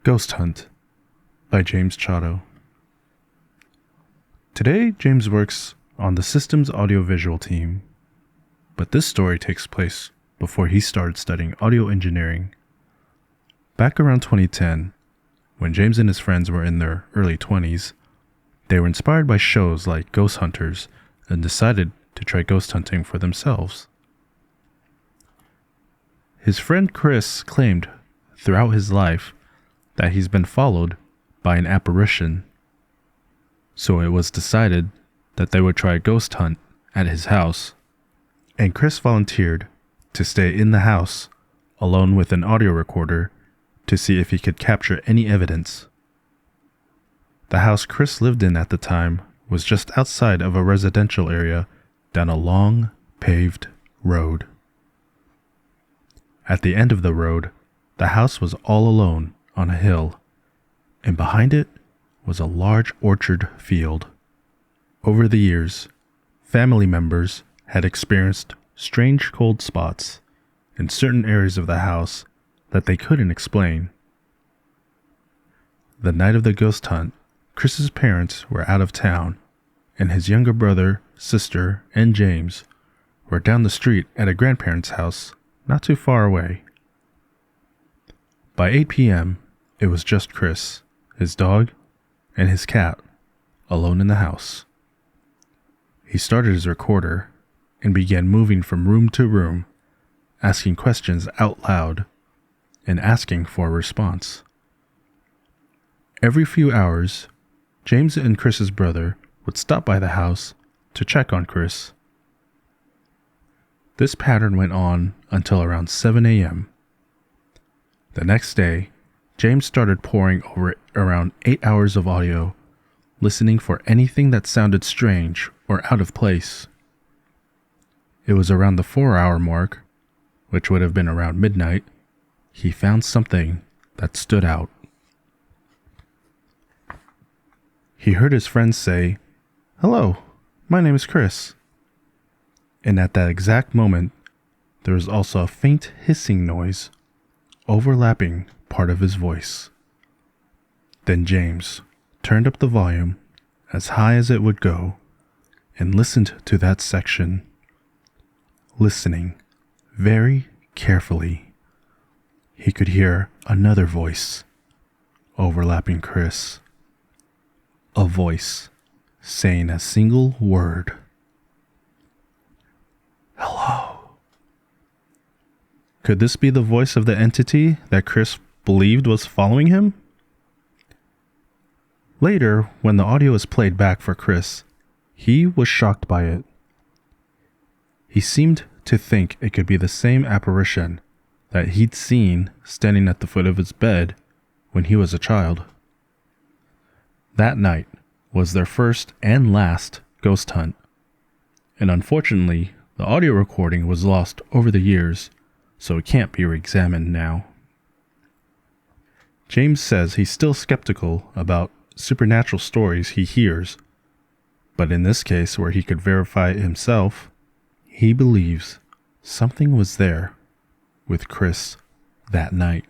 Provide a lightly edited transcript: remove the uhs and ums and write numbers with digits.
Ghost Hunt by James Chotto. Today, James works on the systems audiovisual team, but this story takes place before he started studying audio engineering. Back around 2010, when James and his friends were in their early 20s, they were inspired by shows like Ghost Hunters and decided to try ghost hunting for themselves. His friend Chris claimed throughout his life that he's been followed by an apparition. So it was decided that they would try a ghost hunt at his house, and Chris volunteered to stay in the house alone with an audio recorder to see if he could capture any evidence. The house Chris lived in at the time was just outside of a residential area down a long, paved road. At the end of the road, the house was all alone on a hill, and behind it was a large orchard field. Over the years, family members had experienced strange cold spots in certain areas of the house that they couldn't explain. The night of the ghost hunt, Chris's parents were out of town, and his younger brother, sister, and James were down the street at a grandparent's house not too far away. By 8 p.m., it was just Chris, his dog, and his cat alone in the house. He started his recorder and began moving from room to room, asking questions out loud and asking for a response. Every few hours, James and Chris's brother would stop by the house to check on Chris. This pattern went on until around 7 a.m. The next day, James started poring over around 8 hours of audio, listening for anything that sounded strange or out of place. It was around the 4-hour mark, which would have been around midnight, he found something that stood out. He heard his friends say, "Hello, my name is Chris." And at that exact moment, there was also a faint hissing noise overlapping part of his voice. Then James turned up the volume as high as it would go and listened to that section, listening very carefully. He could hear another voice overlapping Chris, a voice saying a single word: "Hello." Could this be the voice of the entity that Chris believed was following him? Later, when the audio was played back for Chris, he was shocked by it. He seemed to think it could be the same apparition that he'd seen standing at the foot of his bed when he was a child. That night was their first and last ghost hunt, and unfortunately, the audio recording was lost over the years, so it can't be re-examined now. James says he's still skeptical about supernatural stories he hears, but in this case where he could verify it himself, he believes something was there with Chris that night.